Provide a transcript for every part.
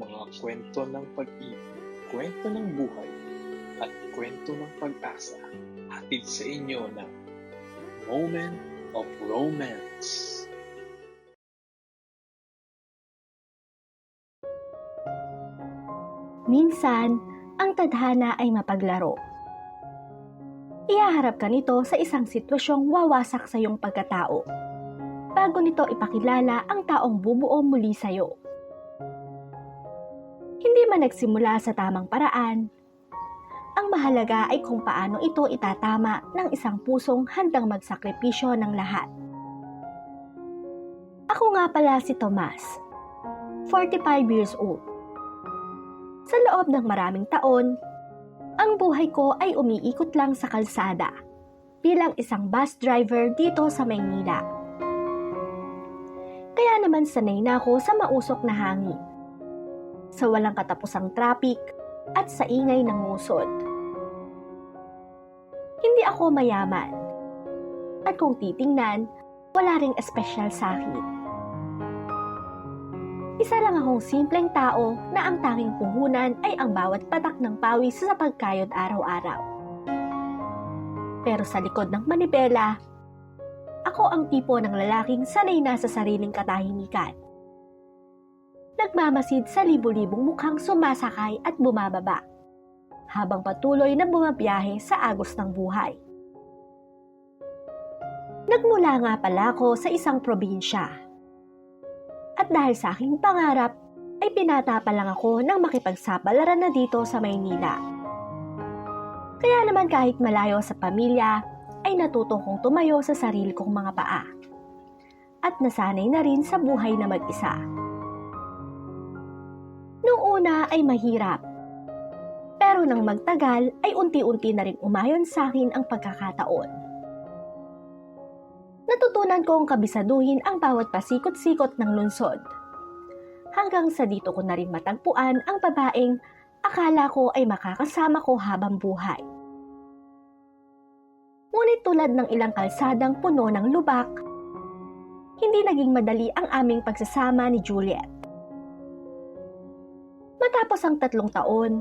mga kwento ng pag-ibig, kwento ng buhay, at kwento ng pag-asa. Hatid sa inyo ng Moment of Romance. Minsan, ang tadhana ay mapaglaro. Ihaharap ka nito sa isang sitwasyong wawasak sa iyong pagkatao, bago nito ipakilala ang taong bubuo muli sa iyo. Hindi man nagsimula sa tamang paraan, ang mahalaga ay kung paano ito itatama ng isang pusong handang magsakripisyo ng lahat. Ako nga pala si Tomas, 45 years old. Sa loob ng maraming taon, ang buhay ko ay umiikot lang sa kalsada bilang isang bus driver dito sa Maynila. Kaya naman sanay na ako sa mausok na hangin, sa walang katapusang traffic at sa ingay ng musod. Hindi ako mayaman, at kung titingnan, wala ring espesyal sa akin. Isa lang akong simpleng tao na ang tanging puhunan ay ang bawat patak ng pawis sa pagkayod araw-araw. Pero sa likod ng manibela, ako ang tipo ng lalaking sanay na sa sariling katahimikan. Nagmamasid sa libu-libong mukhang sumasakay at bumababa, habang patuloy na bumabiyahe sa agos ng buhay. Nagmula nga pala ako sa isang probinsya. At dahil sa aking pangarap, ay pinata pa lang ako nang makipagsapalaran na dito sa Maynila. Kaya naman kahit malayo sa pamilya, ay natuto kong tumayo sa sarili kong mga paa. At nasanay na rin sa buhay na mag-isa. Noong una ay mahirap. Pero nang magtagal ay unti-unti na rin umayon sa akin ang pagkakataon. Natutunan kong kabisaduhin ang bawat pasikot-sikot ng lungsod. Hanggang sa dito ko na rin matagpuan ang babaeng akala ko ay makakasama ko habang buhay. Ngunit tulad ng ilang kalsadang puno ng lubak, hindi naging madali ang aming pagsasama ni Juliet. Matapos ang 3 taon,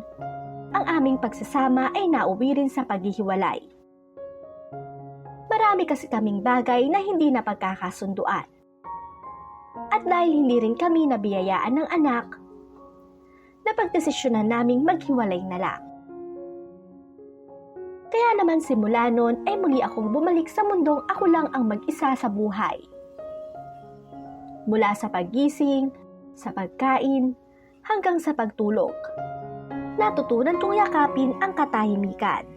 ang aming pagsasama ay nauwi rin sa paghihiwalay. Marami kasi kaming bagay na hindi napagkakasunduan. At dahil hindi rin kami nabiyayaan ng anak, napagdesisyonan naming maghiwalay na lang. Kaya naman simula noon ay muli akong bumalik sa mundong ako lang ang mag-isa sa buhay. Mula sa paggising, sa pagkain, hanggang sa pagtulog, natutunan kong yakapin ang katahimikan.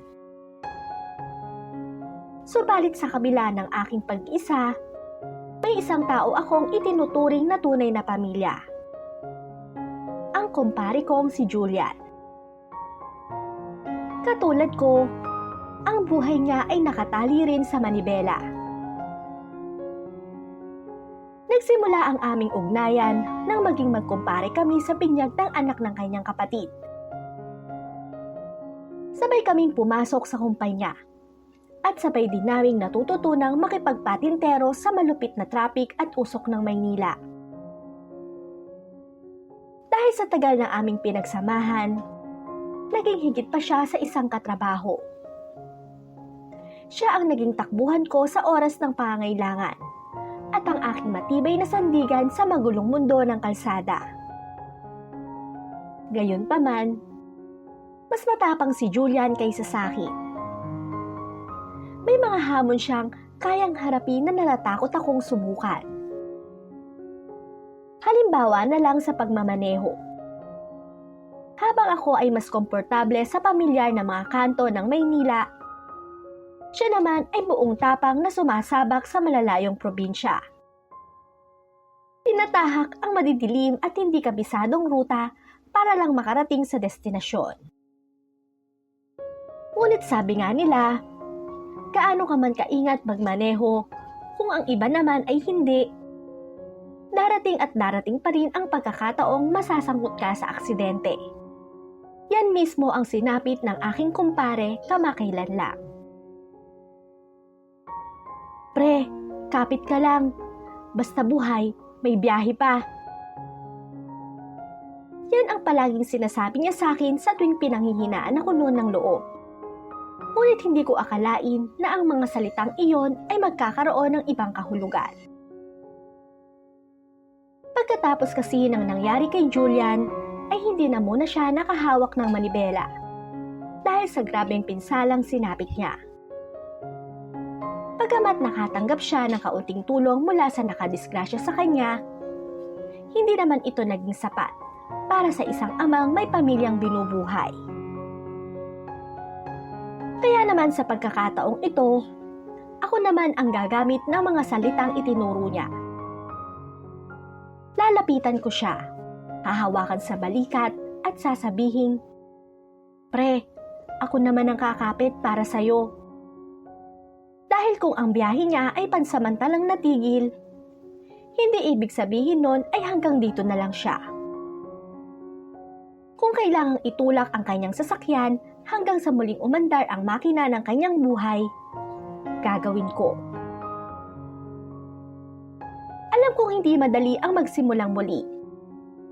Subalit sa kabila ng aking pag-isa, may isang tao akong itinuturing na tunay na pamilya. Ang kumpare kong si Julian. Katulad ko, ang buhay niya ay nakatali rin sa manibela. Nagsimula ang aming ugnayan nang maging magkumpare kami sa binyag ng anak ng kanyang kapatid. Sabay kaming pumasok sa kumpanya. At sabay din naming natututunang makipagpatintero sa malupit na traffic at usok ng Maynila. Dahil sa tagal ng aming pinagsamahan, naging higit pa siya sa isang katrabaho. Siya ang naging takbuhan ko sa oras ng pangangailangan at ang aking matibay na sandigan sa magulong mundo ng kalsada. Gayunpaman, mas matapang si Julian kaysa sa akin. May mga hamon siyang kayang harapin na natatakot akong subukan. Halimbawa na lang sa pagmamaneho. Habang ako ay mas komportable sa pamilyar na mga kanto ng Maynila, siya naman ay buong tapang na sumasabak sa malalayong probinsya. Tinatahak ang madidilim at hindi kabisadong ruta para lang makarating sa destinasyon. Ngunit sabi nga nila, gaano ka man kaingat magmaneho, kung ang iba naman ay hindi, darating at darating pa rin ang pagkakataong masasangkot ka sa aksidente. Yan mismo ang sinapit ng aking kumpare kamakailan lang. Pre, kapit ka lang. Basta buhay, may biyahe pa. Yan ang palaging sinasabi niya sa akin sa tuwing pinanghihinaan ako noon ng loob. Ngunit hindi ko akalain na ang mga salitang iyon ay magkakaroon ng ibang kahulugan. Pagkatapos kasi ng nangyari kay Julian, ay hindi na muna siya nakahawak ng manibela dahil sa grabeng pinsalang sinapit niya. Pagamat nakatanggap siya ng kaunting tulong mula sa nakadisgrasya sa kanya, hindi naman ito naging sapat para sa isang amang may pamilyang binubuhay. Kaya naman sa pagkakataong ito, ako naman ang gagamit ng mga salitang itinuro niya. Lalapitan ko siya, hahawakan sa balikat at sasabihin, "Pre, ako naman ang kakapit para sa'yo." Dahil kung ang biyahe niya ay pansamantalang natigil, hindi ibig sabihin nun ay hanggang dito na lang siya. Kung kailangang itulak ang kanyang sasakyan hanggang sa muling umandar ang makina ng kanyang buhay, gagawin ko. Alam kong hindi madali ang magsimulang muli,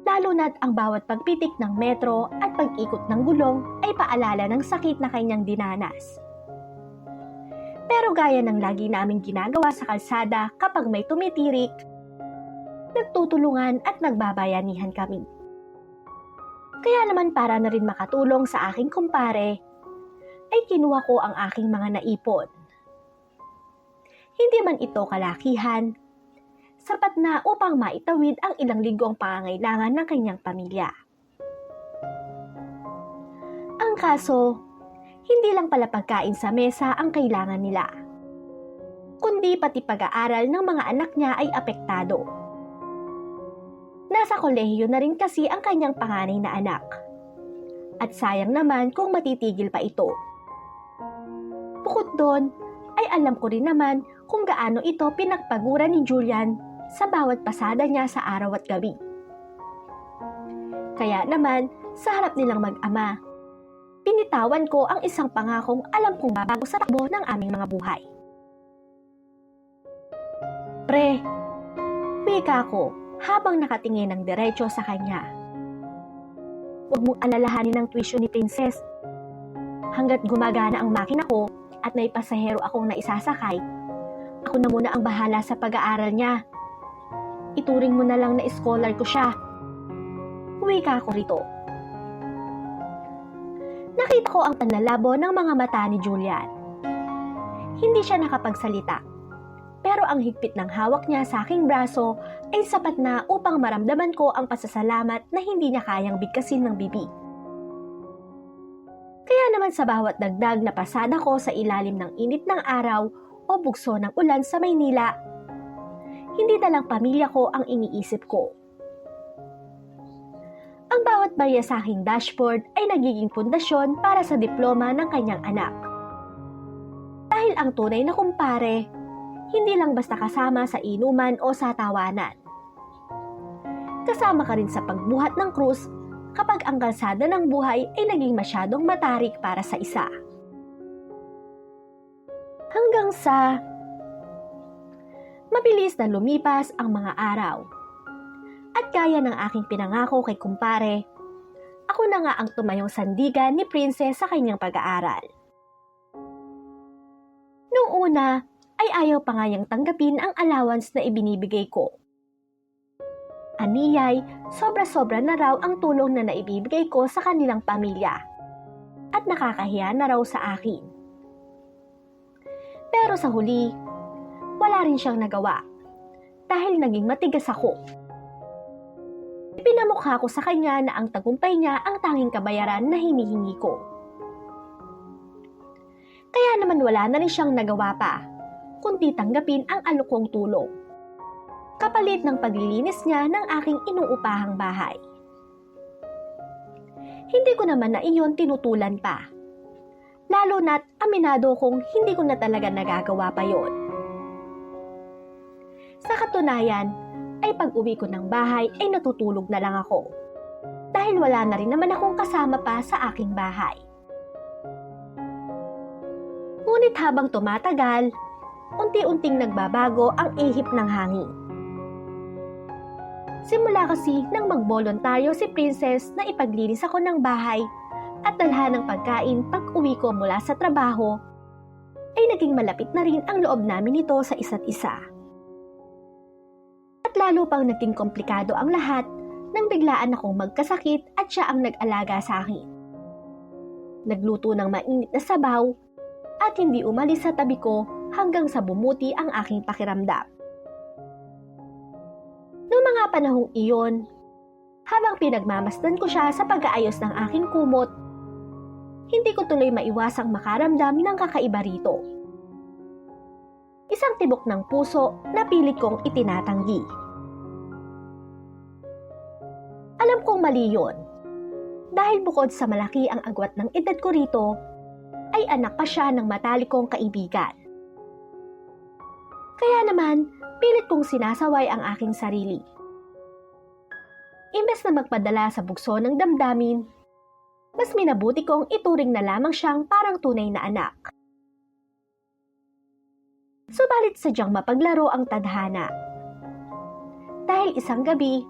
lalo na't ang bawat pagpitik ng metro at pag-ikot ng gulong ay paalala ng sakit na kanyang dinanas. Pero gaya ng lagi namin ginagawa sa kalsada kapag may tumitirik, nagtutulungan at nagbabayanihan kami. Kaya naman para na rin makatulong sa aking kumpare, ay kinuha ko ang aking mga naipon. Hindi man ito kalakihan, sapat na upang maitawid ang ilang linggong pangangailangan ng kanyang pamilya. Ang kaso, hindi lang pala pagkain sa mesa ang kailangan nila, kundi pati pag-aaral ng mga anak niya ay apektado. Nasa kolehiyo na rin kasi ang kanyang panganay na anak. At sayang naman kung matitigil pa ito. Bukod doon, ay alam ko rin naman kung gaano ito pinagpaguran ni Julian sa bawat pasada niya sa araw at gabi. Kaya naman, sa harap nilang mag-ama, pinitawan ko ang isang pangakong alam kong babago sa takbo ng aming mga buhay. Pre, wika ko habang nakatingin ng diretso sa kanya. Huwag mong alalahanin ang tuition ni Princess. Hanggat gumagana ang makina ko at may pasahero akong naisasakay, ako na muna ang bahala sa pag-aaral niya. Ituring mo na lang na scholar ko siya. Wika ko rito. Nakita ko ang panlalabo ng mga mata ni Julian. Hindi siya nakapagsalita. Pero ang higpit ng hawak niya sa aking braso ay sapat na upang maramdaman ko ang pasasalamat na hindi niya kayang bigkasin ng bibig. Kaya naman sa bawat dagdag na pasada ko sa ilalim ng init ng araw o bugso ng ulan sa Maynila, hindi na lang pamilya ko ang iniisip ko. Ang bawat barya sa aking dashboard ay nagiging pundasyon para sa diploma ng kanyang anak. Dahil ang tunay na kumpare, hindi lang basta kasama sa inuman o sa tawanan. Kasama ka rin sa pagbuhat ng krus kapag ang kalsada ng buhay ay naging masyadong matarik para sa isa. Hanggang sa mabilis na lumipas ang mga araw. At gaya ng aking pinangako kay kumpare, ako na nga ang tumayong sandigan ni Princess sa kanyang pag-aaral. Noong una, ay ayaw pa nga niyang tanggapin ang allowance na ibinibigay ko. Aniyay, sobra-sobra na raw ang tulong na naibibigay ko sa kanilang pamilya at nakakahiya na raw sa akin. Pero sa huli, wala rin siyang nagawa dahil naging matigas ako. Pinamukha ko sa kanya na ang tagumpay niya ang tanging kabayaran na hinihingi ko. Kaya naman wala na rin siyang nagawa pa, kundi tanggapin ang alokong tulong, kapalit ng paglilinis niya ng aking inuupahang bahay. Hindi ko naman na iyon tinutulan pa, lalo na't aminado kong hindi ko na talaga nagagawa pa yon. Sa katunayan, ay pag-uwi ko ng bahay ay natutulog na lang ako, dahil wala na rin naman akong kasama pa sa aking bahay. Ngunit habang tumatagal, unti-unting nagbabago ang ihip ng hangin. Simula kasi nang magbolontaryo si Princess na ipaglinis ako ng bahay at dalhan ng pagkain pag uwi ko mula sa trabaho, ay naging malapit na rin ang loob namin nito sa isa't isa. At lalo pang naging komplikado ang lahat nang biglaan akong magkasakit at siya ang nag-alaga sa akin. Nagluto ng mainit na sabaw at hindi umalis sa tabi ko hanggang sa bumuti ang aking pakiramdam. Noong mga panahong iyon, habang pinagmamasdan ko siya sa pag-aayos ng aking kumot, hindi ko tuloy maiwasang makaramdam ng kakaiba rito. Isang tibok ng puso na pilit kong itinatanggi. Alam kong mali yun, dahil bukod sa malaki ang agwat ng edad ko rito, ay anak pa siya ng matalikong kaibigan. Kaya naman, pilit kong sinasaway ang aking sarili. Imbes na magpadala sa bugso ng damdamin, mas minabuti kong ituring na lamang siyang parang tunay na anak. Subalit sadyang mapaglaro ang tadhana. Dahil isang gabi,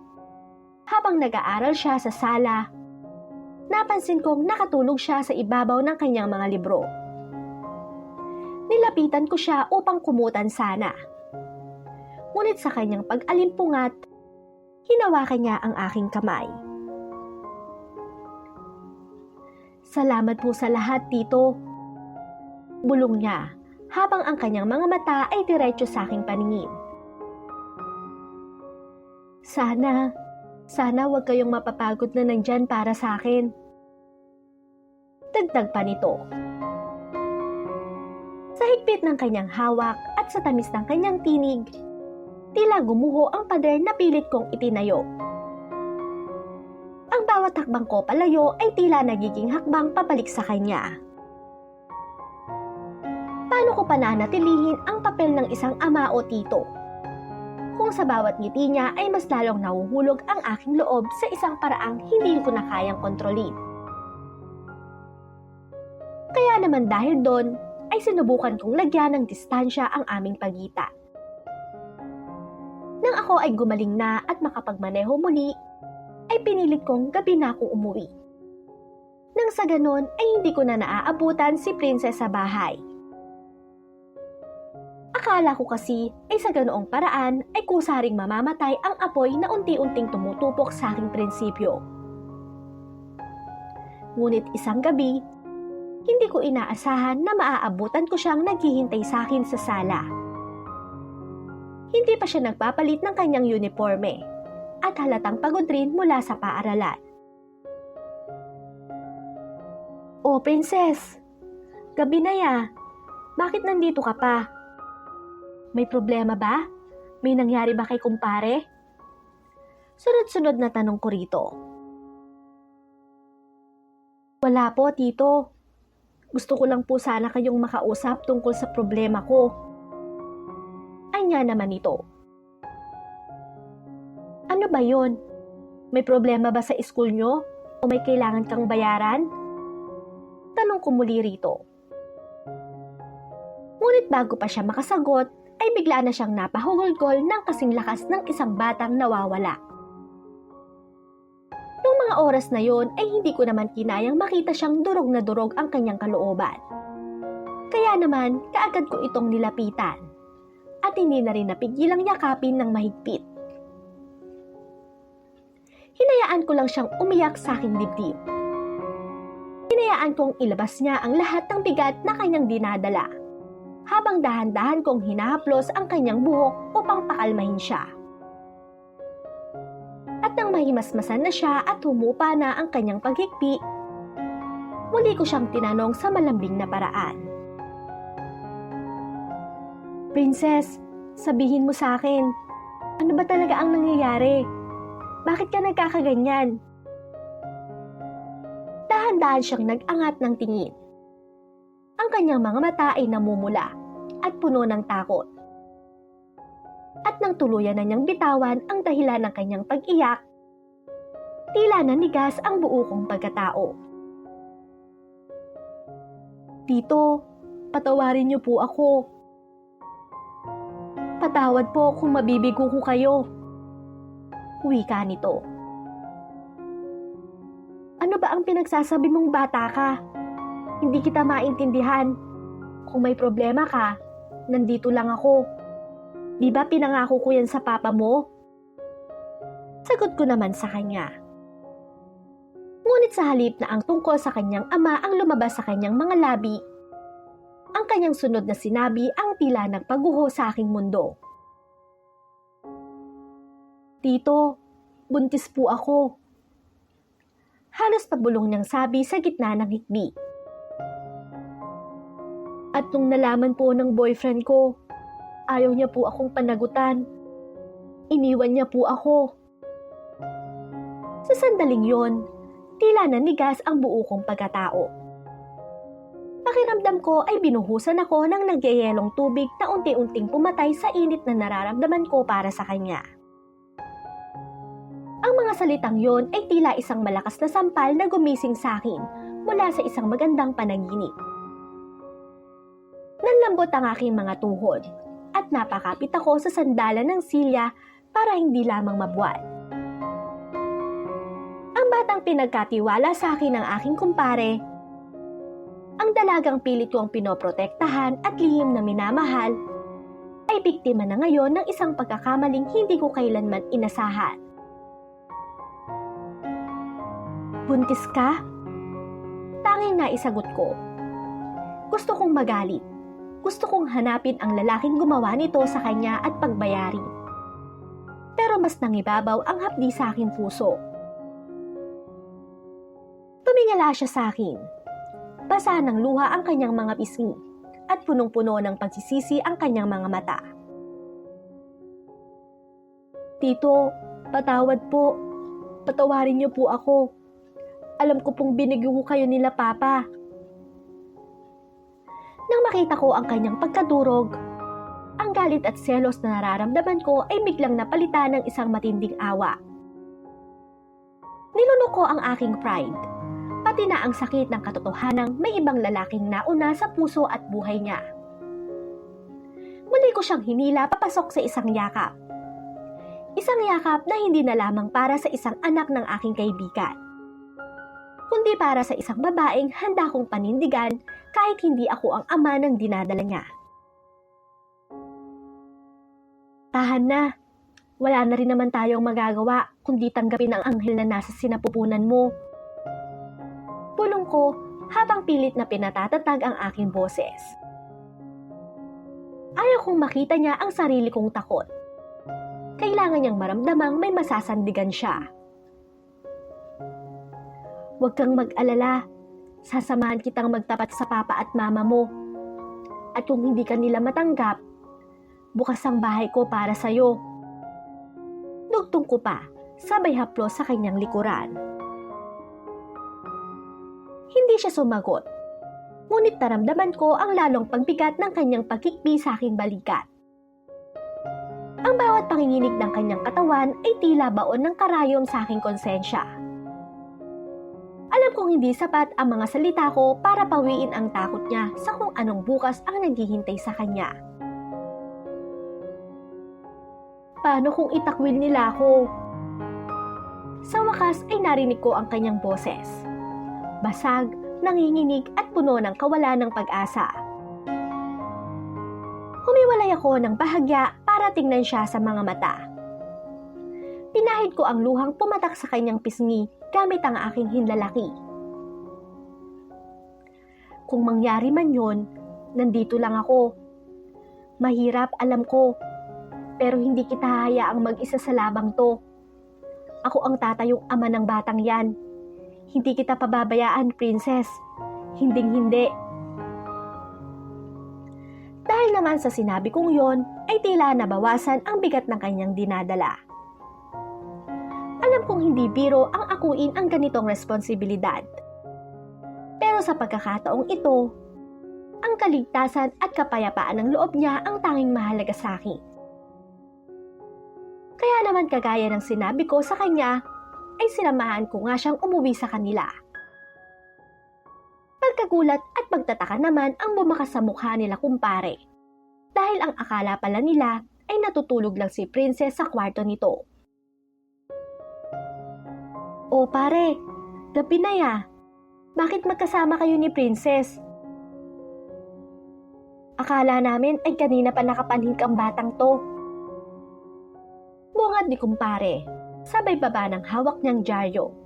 habang nag-aaral siya sa sala, napansin kong nakatulog siya sa ibabaw ng kanyang mga libro. Nilapitan ko siya upang kumutan sana. Ngunit sa kanyang pag-alimpungat, hinawakan niya ang aking kamay. "Salamat po sa lahat, Tito." Bulong niya habang ang kanyang mga mata ay diretso sa aking paningin. Sana wag kayong mapapagod na nandyan para sa akin." Dagdag pa nito. Sa higpit ng kanyang hawak at sa tamis ng kanyang tinig, tila gumuho ang pader na pilit kong itinayo. Ang bawat hakbang ko palayo ay tila nagiging hakbang pabalik sa kanya. Paano ko pananatilihin ang papel ng isang ama o tito kung sa bawat ngiti niya ay mas lalong nahuhulog ang aking loob sa isang paraang hindi ko na kayang kontrolin? Kaya naman dahil doon ay sinubukan kong lagyan ng distansya ang aming pagitan. Nang ako ay gumaling na at makapagmaneho muli, ay pinilit kong gabi na akong umuwi. Nang sa ganon ay hindi ko na naaabutan si Princess sa bahay. Akala ko kasi ay sa ganoong paraan ay kusaring mamamatay ang apoy na unti-unting tumutupok sa aking prinsipyo. Ngunit isang gabi, hindi ko inaasahan na maaabutan ko siyang naghihintay sa akin sa sala. Hindi pa siya nagpapalit ng kanyang uniforme at halatang pagod rin mula sa paaralan. "Oh, Princess, gabi na ya. Bakit nandito ka pa? May problema ba? May nangyari ba kay kumpare?" Sunod-sunod na tanong ko rito. "Wala po, Tito. Gusto ko lang po sana kayong makausap tungkol sa problema ko." Anya naman ito. "Ano ba yon? May problema ba sa school nyo? O may kailangan kang bayaran?" Tanong ko muli rito. Ngunit bago pa siya makasagot, ay bigla na siyang napahugol-gol ng kasing lakas ng isang batang nawawala. Noong mga oras na yon ay hindi ko naman kinayang makita siyang durog na durog ang kanyang kalooban. Kaya naman, kaagad ko itong nilapitan at hindi na rin napigilang yakapin ng mahigpit. Hinayaan ko lang siyang umiyak sa aking dibdib. Hinayaan kong ilabas niya ang lahat ng bigat na kanyang dinadala, habang dahan-dahan kong hinahaplos ang kanyang buhok upang pakalmahin siya. At nang mahimasmasan na siya at humupa na ang kanyang paghikpi, muli ko siyang tinanong sa malambing na paraan. "Princess, sabihin mo sa akin, ano ba talaga ang nangyayari? Bakit ka nagkakaganyan?" Dahan-dahan siyang nag-angat ng tingin. Ang kanyang mga mata ay namumula at puno ng takot. At nang tuluyan na niyang bitawan ang dahilan ng kanyang pag-iyak, tila nanigas ang buo kong pagkatao. "Tito, patawarin niyo po ako. Patawad po kung mabibigo ko kayo. Wika nito. Ano ba ang pinagsasabi mong bata ka? Hindi kita maintindihan. Kung may problema ka, nandito lang ako. Di ba pinangako ko yan sa papa mo? Sagot ko naman sa kanya. Ngunit sa halip na ang tungkol sa kanyang ama ang lumabas sa kanyang mga labi, ang kanyang sunod na sinabi ang tila nagpaguho sa aking mundo. Tito, buntis po ako. Halos pabulong niyang sabi sa gitna ng hikbi. At nung nalaman po ng boyfriend ko, ayaw niya po akong panagutan. Iniwan niya po ako. Sa sandaling yon, tila nanigas ang buo kong pagkatao. Pakiramdam ko ay binuhusan ako ng nagyayelong tubig na unti-unting pumatay sa init na nararamdaman ko para sa kanya. Ang mga salitang yon ay tila isang malakas na sampal na gumising sa akin mula sa isang magandang panaginip. Nanlambot ang aking mga tuhod at napakapit ako sa sandalan ng silya para hindi lamang mabuwal. Ang batang pinagkatiwala sa akin ng aking kumpare, ang dalagang pilit kong pinoprotektahan at lihim na minamahal, ay biktima na ngayon ng isang pagkakamaling hindi ko kailanman inasahan. Buntis ka? Tanging naisagot ko. Gusto kong magalit. Gusto kong hanapin ang lalaking gumawa nito sa kanya at pagbayarin. Pero mas nangibabaw ang hapdi sa aking puso. Tumingala siya sa akin. Basa ng luha ang kanyang mga pisngi at punong-puno ng pagsisisi ang kanyang mga mata. Tito, patawad po. Patawarin niyo po ako. Alam ko pong binigyo ko kayo nila papa. Nang makita ko ang kanyang pagkadurog, ang galit at selos na nararamdaman ko ay biglang napalitan ng isang matinding awa. Nilunok ko ang aking pride, pati na ang sakit ng katotohanang may ibang lalaking nauna sa puso at buhay niya. Muli ko siyang hinila papasok sa isang yakap. Isang yakap na hindi na lamang para sa isang anak ng aking kaibigan, kundi para sa isang babaeng handa kong panindigan kahit hindi ako ang ama ng dinadala niya. Tahan na. Wala na rin naman tayong magagawa kundi tanggapin ang anghel na nasa sinapupunan mo. Pulong ko habang pilit na pinatatatag ang aking boses. Ayaw kong makita niya ang sarili kong takot. Kailangan niyang maramdamang may masasandigan siya. Huwag kang mag-alala. Sasamahan kitang magtapat sa papa at mama mo. At kung hindi ka nila matanggap, bukas ang bahay ko para sa'yo. Dugtong ko pa, sabay haplos sa kanyang likuran. Hindi siya sumagot. Ngunit naramdaman ko ang lalong pagbigat ng kanyang pagkikbi sa aking balikat. Ang bawat panginginig ng kanyang katawan ay tila baon ng karayom sa aking konsensya. Alam kong hindi sapat ang mga salita ko para pawiin ang takot niya sa kung anong bukas ang naghihintay sa kanya. Paano kung itakwil nila ako? Sa wakas ay narinig ko ang kanyang boses. Basag, nanginginig at puno ng kawalan ng pag-asa. Humiwalay ako ng bahagya para tingnan siya sa mga mata. Pinahid ko ang luhang pumatak sa kanyang pisngi gamit ang aking hinlalaki. Kung mangyari man yon, nandito lang ako. Mahirap, alam ko. Pero hindi kita hayaang mag-isa sa labang to. Ako ang tatayong ama ng batang yan. Hindi kita pababayaan, princess. Hinding-hindi. Dahil naman sa sinabi kong yon, ay tila nabawasan ang bigat ng kanyang dinadala. Alam kong hindi biro ang akuin ang ganitong responsibilidad. Pero sa pagkakataong ito, ang kaligtasan at kapayapaan ng loob niya ang tanging mahalaga sa akin. Kaya naman kagaya ng sinabi ko sa kanya, ay sinamahan ko nga siyang umuwi sa kanila. Pagkagulat at pagtataka naman ang bumakas sa mukha nila kumpare. Dahil ang akala pala nila ay natutulog lang si Princess sa kwarto nito. O pare, gabi na ya. Bakit magkasama kayo ni Princess? Akala namin ay kanina pa nakapanhik ang batang to. Bungad ni kumpare, sabay baba ng hawak niyang dyaryo.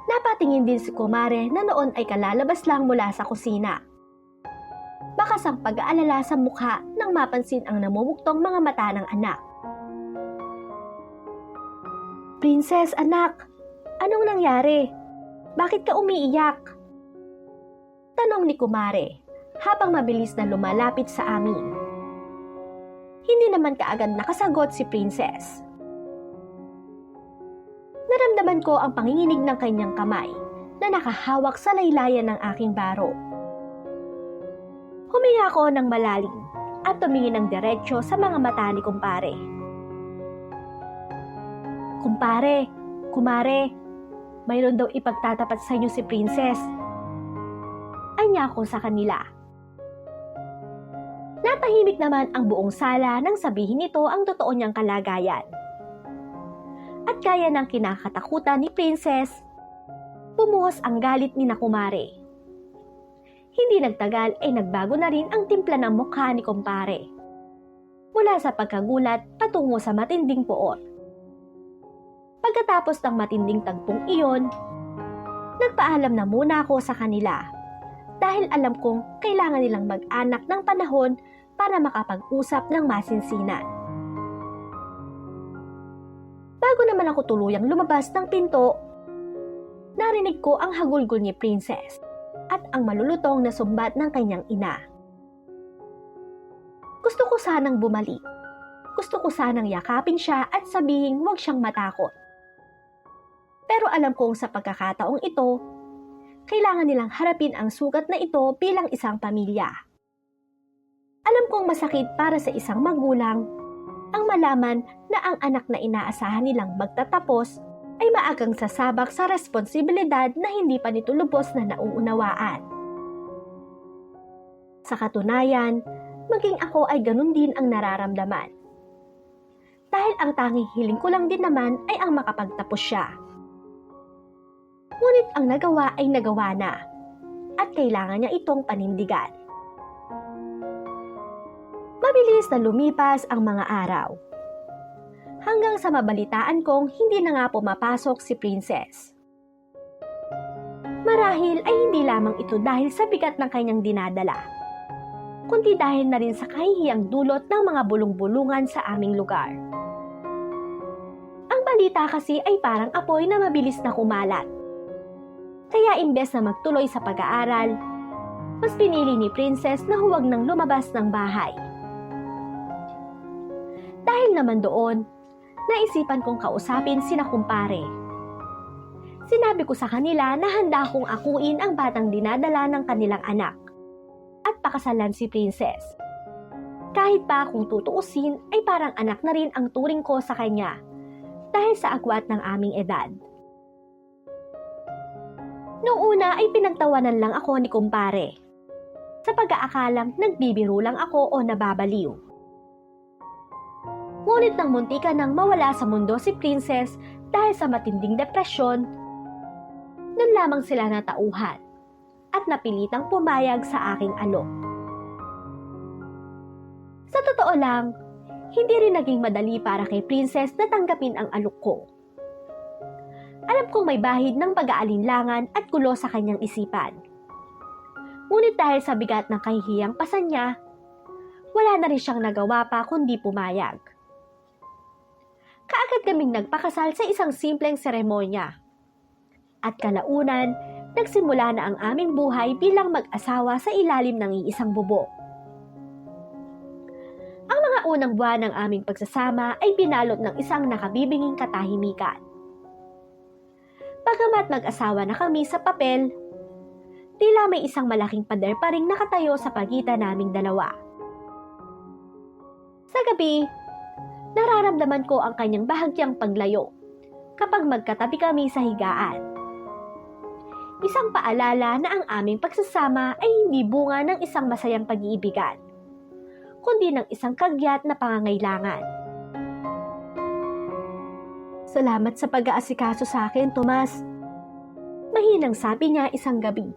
Napatingin din si kumare na noon ay kalalabas lang mula sa kusina. Bakas ang pag-aalala sa mukha nang mapansin ang namumuktong mga mata ng anak. Princess, anak, anong nangyari? Bakit ka umiiyak? Tanong ni kumare habang mabilis na lumalapit sa amin. Hindi naman kaagad nakasagot si Princess. Naramdaman ko ang panginginig ng kanyang kamay na nakahawak sa laylayan ng aking baro. Huminga ako ng malalim at tumingin ng diretsyo sa mga mata ni kumpare. Kumpare, kumare, mayroon daw ipagtatapat sa inyo si Princess. Anya ko sa kanila. Natahimik naman ang buong sala nang sabihin nito ang totoo niyang kalagayan. At gaya ng kinakatakutan ni Princess, bumuhos ang galit ni na kumare. Hindi nagtagal ay nagbago na rin ang timpla ng mukha ni kumpare. Mula sa pagkagulat patungo sa matinding poot. Pagkatapos ng matinding tagpong iyon, nagpaalam na muna ako sa kanila dahil alam kong kailangan nilang mag-anak ng panahon para makapag-usap ng masinsinan. Bago naman ako tuluyang lumabas ng pinto, narinig ko ang hagulgol ni Princess at ang malulutong na sumbat ng kanyang ina. Gusto ko sanang bumalik. Gusto ko sanang yakapin siya at sabihin huwag siyang matakot. Pero alam kong sa pagkakataong ito, kailangan nilang harapin ang sugat na ito bilang isang pamilya. Alam kong masakit para sa isang magulang ang malaman na ang anak na inaasahan nilang magtatapos ay maagang sasabak sa responsibilidad na hindi pa nito lubos na nauunawaan. Sa katunayan, maging ako ay ganun din ang nararamdaman. Dahil ang tanging hiling ko lang din naman ay ang makapagtapos siya. Ngunit ang nagawa ay nagawa na at kailangan niya itong panindigan. Mabilis na lumipas ang mga araw. Hanggang sa mabalitaan kong hindi na nga pumapasok si Princess. Marahil ay hindi lamang ito dahil sa bigat ng kanyang dinadala, kundi dahil na rin sa kahihiyang dulot ng mga bulong-bulungan sa aming lugar. Ang balita kasi ay parang apoy na mabilis na kumalat. Kaya imbes na magtuloy sa pag-aaral, mas pinili ni Princess na huwag nang lumabas ng bahay. Dahil naman doon, naisipan kong kausapin sina kumpare. Sinabi ko sa kanila na handa kong akuin ang batang dinadala ng kanilang anak at pakasalan si Princess. Kahit pa kung tutuusin ay parang anak na rin ang turing ko sa kanya dahil sa agwat ng aming edad. Noong una ay pinagtawanan lang ako ni kumpare sa pag-aakalang nagbibiro lang ako o nababaliw. Ngunit nang muntika nang mawala sa mundo si Princess dahil sa matinding depresyon, nun lamang sila natauhan at napilitang pumayag sa aking alok. Sa totoo lang, hindi rin naging madali para kay Princess na tanggapin ang alok ko. Alam kong may bahid ng pag-aalinlangan at gulo sa kanyang isipan. Ngunit dahil sa bigat ng kahihiyang pasan niya, wala na rin siyang nagawa pa kundi pumayag. Kaagad kaming nagpakasal sa isang simpleng seremonya. At kalaunan, nagsimula na ang aming buhay bilang mag-asawa sa ilalim ng iisang bubong. Ang mga unang buwan ng aming pagsasama ay binalot ng isang nakabibinging katahimikan. Bagamat mag-asawa na kami sa papel, tila may isang malaking pader pa ring nakatayo sa pagitan naming dalawa. Sa gabi, nararamdaman ko ang kanyang bahagyang paglayo kapag magkatabi kami sa higaan. Isang paalala na ang aming pagsasama ay hindi bunga ng isang masayang pag-iibigan, kundi ng isang kagyat na pangangailangan. Salamat sa pag-aasikaso sa akin, Tomas. Mahinang sabi niya isang gabi,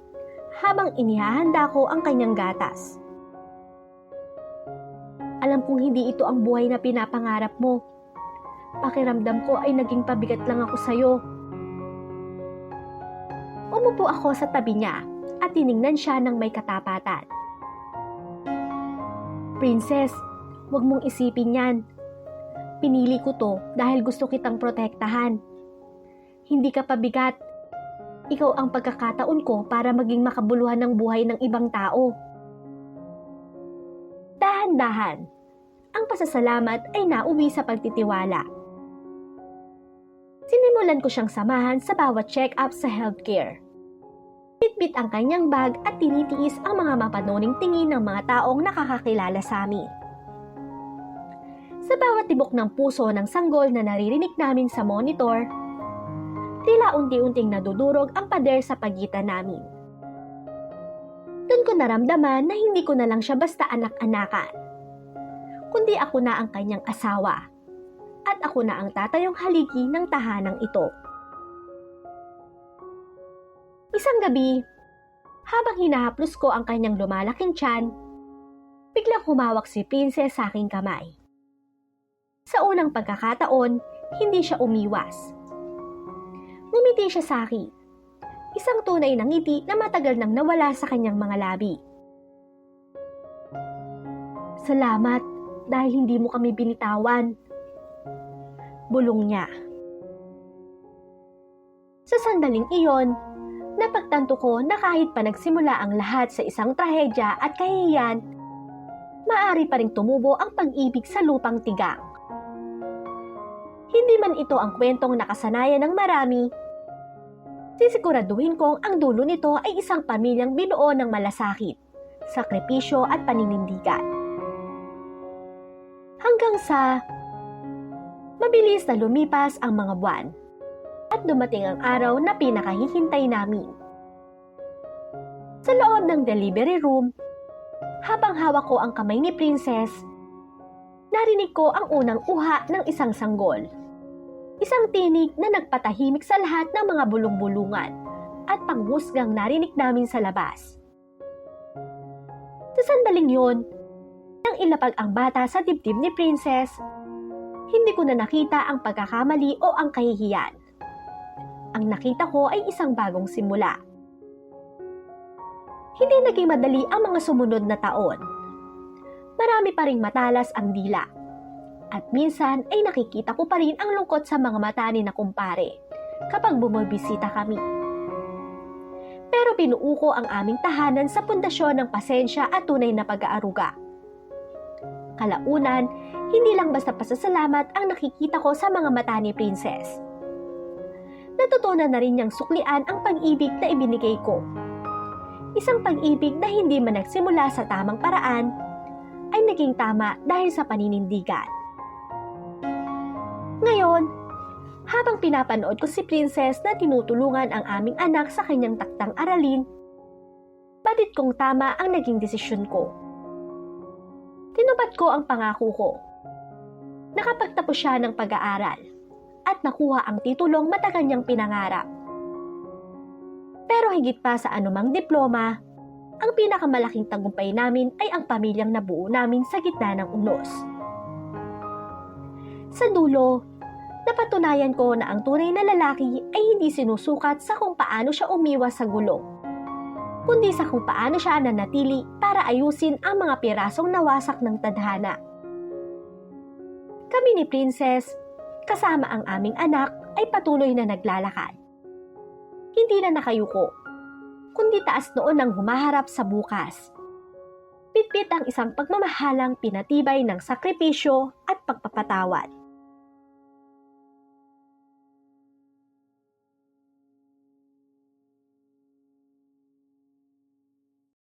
habang inihahanda ko ang kanyang gatas. Alam kong hindi ito ang buhay na pinapangarap mo. Pakiramdam ko ay naging pabigat lang ako sa'yo. Umupo ako sa tabi niya at tiningnan siya ng may katapatan. Princess, huwag mong isipin yan. Pinili ko to dahil gusto kitang protektahan. Hindi ka pabigat. Ikaw ang pagkakataon ko para maging makabuluhan ng buhay ng ibang tao. Dahan-dahan, ang pasasalamat ay nauwi sa pagtitiwala. Sinimulan ko siyang samahan sa bawat check-up sa healthcare. Bitbit ang kanyang bag at tinitiis ang mga mapanuring tingin ng mga taong nakakakilala sa amin. Sa bawat tibok ng puso ng sanggol na naririnig namin sa monitor, tila unti-unting nadudurog ang pader sa pagitan namin. Doon ko naramdaman na hindi ko na lang siya basta anak-anakan, kundi ako na ang kanyang asawa at ako na ang tatayong haligi ng tahanang ito. Isang gabi, habang hinahaplos ko ang kanyang lumalaking tiyan, biglang humawak si Princess sa aking kamay. Sa unang pagkakataon, hindi siya umiwas. Ngumiti siya sa akin, isang tunay na ngiti na matagal nang nawala sa kanyang mga labi. Salamat dahil hindi mo kami binitawan. Bulong niya. Sa sandaling iyon, napagtanto ko na kahit pa nagsimula ang lahat sa isang trahedya at kahihiyan, maaari pa ring tumubo ang pag-ibig sa lupang tigang. Hindi man ito ang kwentong nakasanayan ng marami, sisiguraduhin kong ang dulo nito ay isang pamilyang binuo ng malasakit, sakripisyo at paninindigan. Hanggang sa mabilis na lumipas ang mga buwan at dumating ang araw na pinakahihintay namin. Sa loob ng delivery room, habang hawak ko ang kamay ni Princess, narinig ko ang unang uha ng isang sanggol. Isang tinig na nagpatahimik sa lahat ng mga bulong-bulungan at panghusgang narinig namin sa labas. Sa sandaling yun, nang ilapag ang bata sa dibdib ni Princess, hindi ko na nakita ang pagkakamali o ang kahihiyan. Ang nakita ko ay isang bagong simula. Hindi naging madali ang mga sumunod na taon. Marami pa ring matalas ang dila. At minsan ay nakikita ko pa rin ang lungkot sa mga mata ni na kumpare kapag bumibisita kami. Pero binuo ko ang aming tahanan sa pundasyon ng pasensya at tunay na pag-aaruga. Kalaunan, hindi lang basta pasasalamat ang nakikita ko sa mga mata ni Princess. Natutunan na rin niyang suklian ang pag-ibig na ibinigay ko. Isang pag-ibig na hindi man nagsimula sa tamang paraan, ay naging tama dahil sa paninindigan. Ngayon, habang pinapanood ko si Princess na tinutulungan ang aming anak sa kanyang taktang aralin, batid kong tama ang naging desisyon ko. Tinupad ko ang pangako ko. Nakapagtapos siya ng pag-aaral at nakuha ang titulong matagal niyang pinangarap. Pero higit pa sa anumang diploma, ang pinakamalaking tagumpay namin ay ang pamilyang nabuo namin sa gitna ng unos. Sa dulo, napatunayan ko na ang tunay na lalaki ay hindi sinusukat sa kung paano siya umiwas sa gulong, kundi sa kung paano siya nanatili para ayusin ang mga pirasong nawasak ng tadhana. Kami ni Princess, kasama ang aming anak, ay patuloy na naglalakad. Hindi na nakayuko, kundi taas noon ang humaharap sa bukas. Bitbit ang isang pagmamahalang pinatibay ng sakripisyo at pagpapatawad.